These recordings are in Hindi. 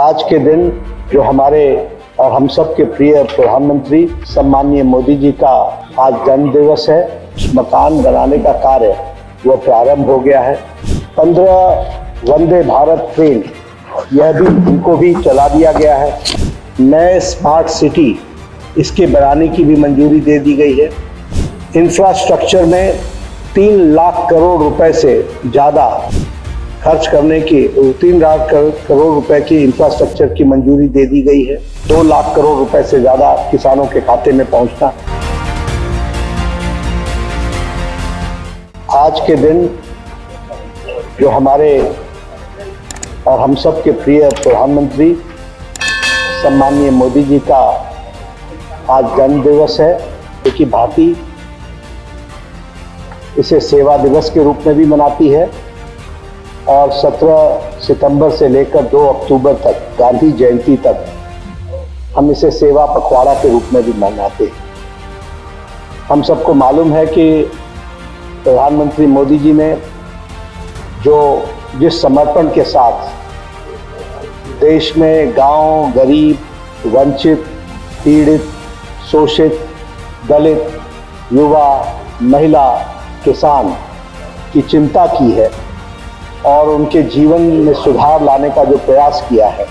आज के दिन जो हमारे और हम सब के प्रिय प्रधानमंत्री सम्माननीय मोदी जी का आज जन्म दिवस है। मकान बनाने का कार्य वो प्रारंभ हो गया है। 15 वंदे भारत ट्रेन यह भी इनको भी चला दिया गया है। नए स्मार्ट सिटी इसके बनाने की भी मंजूरी दे दी गई है। इंफ्रास्ट्रक्चर में 3 लाख करोड़ रुपए से ज़्यादा खर्च करने की 3 लाख करोड़ रुपए की इंफ्रास्ट्रक्चर की मंजूरी दे दी गई है। 2 लाख करोड़ रुपए से ज़्यादा किसानों के खाते में पहुंचना। आज के दिन जो हमारे और हम सब के प्रिय प्रधानमंत्री सम्माननीय मोदी जी का आज जन्म दिवस है, एक ही भांति इसे सेवा दिवस के रूप में भी मनाती है और 17 सितंबर से लेकर 2 अक्टूबर तक गांधी जयंती तक हम इसे सेवा पखवाड़ा के रूप में भी मनाते हैं। हम सबको मालूम है कि प्रधानमंत्री मोदी जी ने जिस समर्पण के साथ देश में गांव, गरीब, वंचित, पीड़ित, शोषित, दलित, युवा, महिला, किसान की चिंता की है और उनके जीवन में सुधार लाने का जो प्रयास किया है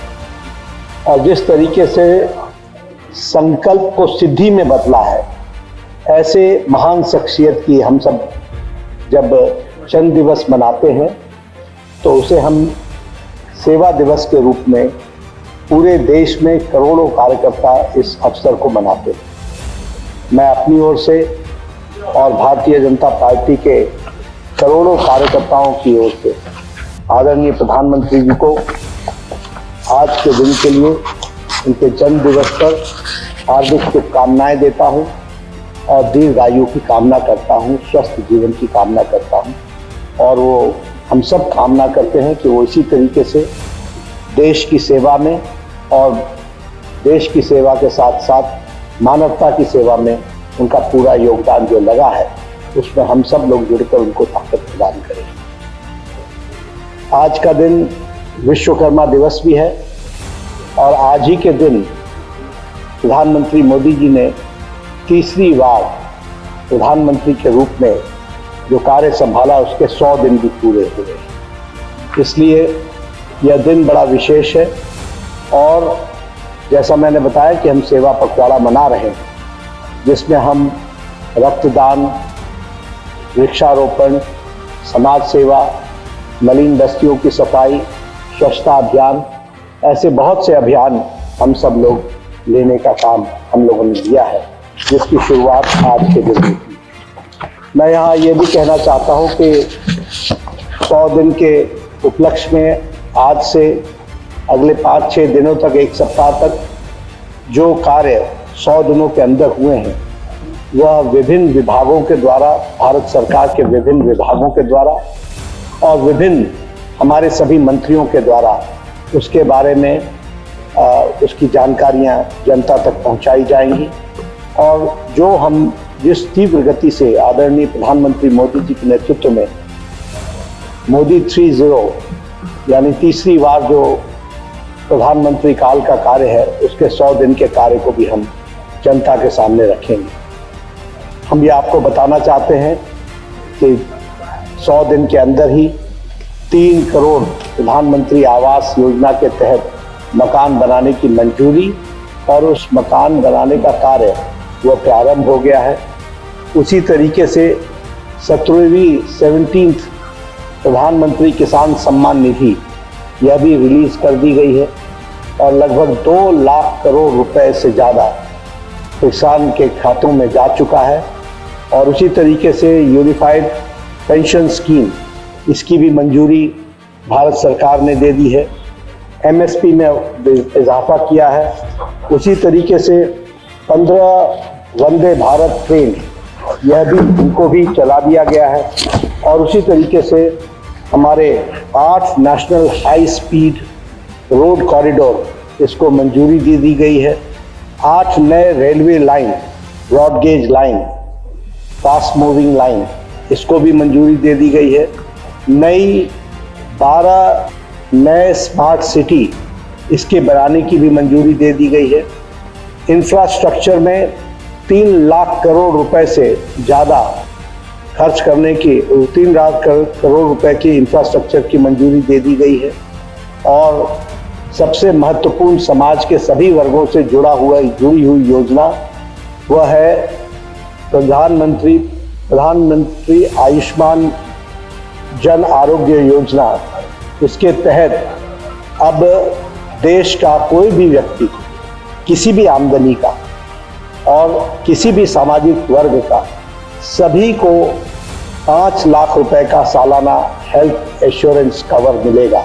और जिस तरीके से संकल्प को सिद्धि में बदला है, ऐसे महान शख्सियत की हम सब जब जन्म दिवस मनाते हैं तो उसे हम सेवा दिवस के रूप में पूरे देश में करोड़ों कार्यकर्ता इस अवसर को मनाते हैं। मैं अपनी ओर से और भारतीय जनता पार्टी के करोड़ों कार्यकर्ताओं की ओर से आदरणीय प्रधानमंत्री जी को आज के दिन के लिए उनके जन्म दिवस पर हार्दिक शुभकामनाएं देता हूं और दीर्घायु की कामना करता हूं, स्वस्थ जीवन की कामना करता हूं और वो हम सब कामना करते हैं कि वो इसी तरीके से देश की सेवा में और देश की सेवा के साथ साथ मानवता की सेवा में उनका पूरा योगदान जो लगा है उसमें हम सब लोग जुड़कर उनको ताकत प्रदान करें। आज का दिन विश्वकर्मा दिवस भी है और आज ही के दिन प्रधानमंत्री मोदी जी ने तीसरी बार प्रधानमंत्री के रूप में जो कार्य संभाला उसके 100 दिन भी पूरे हुए। इसलिए यह दिन बड़ा विशेष है और जैसा मैंने बताया कि हम सेवा पखवाड़ा मना रहे हैं, जिसमें हम रक्तदान, वृक्षारोपण, समाज सेवा, मलिन बस्तियों की सफाई, स्वच्छता अभियान, ऐसे बहुत से अभियान हम सब लोग लेने का काम हम लोगों ने लिया है, जिसकी शुरुआत आज के दिन हुई। मैं यहाँ ये भी कहना चाहता हूँ कि 100 दिन के उपलक्ष्य में आज से अगले 5-6 दिनों तक, 1 सप्ताह तक जो कार्य 100 दिनों के अंदर हुए हैं वह विभिन्न विभागों के द्वारा, भारत सरकार के विभिन्न विभागों के द्वारा और विभिन्न हमारे सभी मंत्रियों के द्वारा उसके बारे में उसकी जानकारियां जनता तक पहुंचाई जाएंगी और जो हम जिस तीव्र गति से आदरणीय प्रधानमंत्री मोदी जी के नेतृत्व में मोदी 3.0 यानी तीसरी बार जो प्रधानमंत्री काल का कार्य है उसके 100 दिन के कार्य को भी हम जनता के सामने रखेंगे। हम ये आपको बताना चाहते हैं कि 100 दिन के अंदर ही 3 करोड़ प्रधानमंत्री आवास योजना के तहत मकान बनाने की मंजूरी और उस मकान बनाने का कार्य वो प्रारंभ हो गया है। उसी तरीके से 17वीं प्रधानमंत्री किसान सम्मान निधि यह भी रिलीज कर दी गई है और लगभग 2 लाख करोड़ रुपए से ज़्यादा किसान के खातों में जा चुका है। और उसी तरीके से यूनिफाइड पेंशन स्कीम, इसकी भी मंजूरी भारत सरकार ने दे दी है। MSP में इजाफा किया है। उसी तरीके से 15 वंदे भारत ट्रेन यह भी इनको भी चला दिया गया है और उसी तरीके से हमारे 8 national high speed road corridor इसको मंजूरी दे दी गई है। 8 नए railway line, broad gauge line, fast moving line, इसको भी मंजूरी दे दी गई है। नई 12 नए स्मार्ट सिटी इसके बनाने की भी मंजूरी दे दी गई है। इंफ्रास्ट्रक्चर में 3 लाख करोड़ रुपए से ज़्यादा खर्च करने की 3 लाख करोड़ रुपए की इंफ्रास्ट्रक्चर की मंजूरी दे दी गई है। और सबसे महत्वपूर्ण समाज के सभी वर्गों से जुड़ी हुई योजना वह है प्रधानमंत्री आयुष्मान जन आरोग्य योजना। इसके तहत अब देश का कोई भी व्यक्ति किसी भी आमदनी का और किसी भी सामाजिक वर्ग का सभी को 5 लाख रुपए का सालाना हेल्थ एश्योरेंस कवर मिलेगा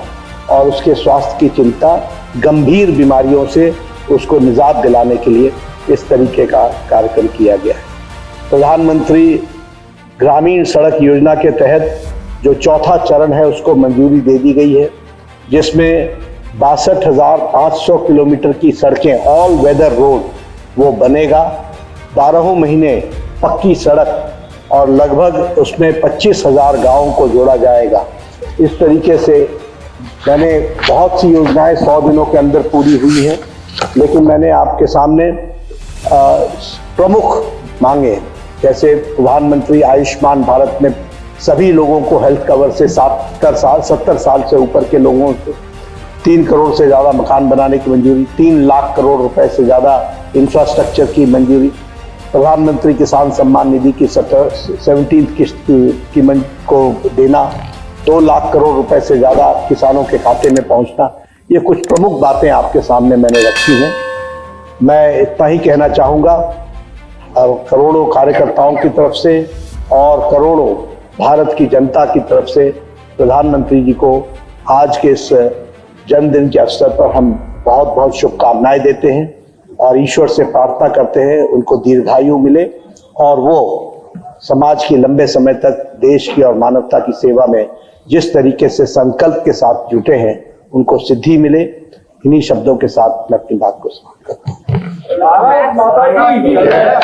और उसके स्वास्थ्य की चिंता, गंभीर बीमारियों से उसको निजात दिलाने के लिए इस तरीके का कार्यक्रम किया गया है। प्रधानमंत्री ग्रामीण सड़क योजना के तहत जो चौथा चरण है उसको मंजूरी दे दी गई है, जिसमें 62,500 किलोमीटर की सड़कें ऑल वेदर रोड वो बनेगा। 12 महीने पक्की सड़क और लगभग उसमें 25,000 गाँवों को जोड़ा जाएगा। इस तरीके से मैंने बहुत सी योजनाएं 100 दिनों के अंदर पूरी हुई हैं, लेकिन मैंने आपके सामने प्रमुख मांगे, जैसे प्रधानमंत्री आयुष्मान भारत में सभी लोगों को हेल्थ कवर से 70 साल से ऊपर के लोगों को 3 करोड़ से ज़्यादा मकान बनाने की मंजूरी, 3 लाख करोड़ रुपए से ज़्यादा इंफ्रास्ट्रक्चर की मंजूरी, प्रधानमंत्री किसान सम्मान निधि की 17वीं किस्त को देना, 2 लाख करोड़ रुपए से ज़्यादा किसानों के खाते में पहुंचना। ये कुछ प्रमुख बातें आपके सामने मैंने रखी हैं। मैं इतना ही कहना चाहूँगा, करोड़ों कार्यकर्ताओं की तरफ से और करोड़ों भारत की जनता की तरफ से प्रधानमंत्री जी को आज के इस जन्मदिन के अवसर पर हम बहुत बहुत शुभकामनाएं देते हैं और ईश्वर से प्रार्थना करते हैं उनको दीर्घायु मिले और वो समाज की लंबे समय तक देश की और मानवता की सेवा में जिस तरीके से संकल्प के साथ जुटे हैं उनको सिद्धि मिले। इन्हीं शब्दों के साथ मैं अपनी बात को समाप्त करता हूँ।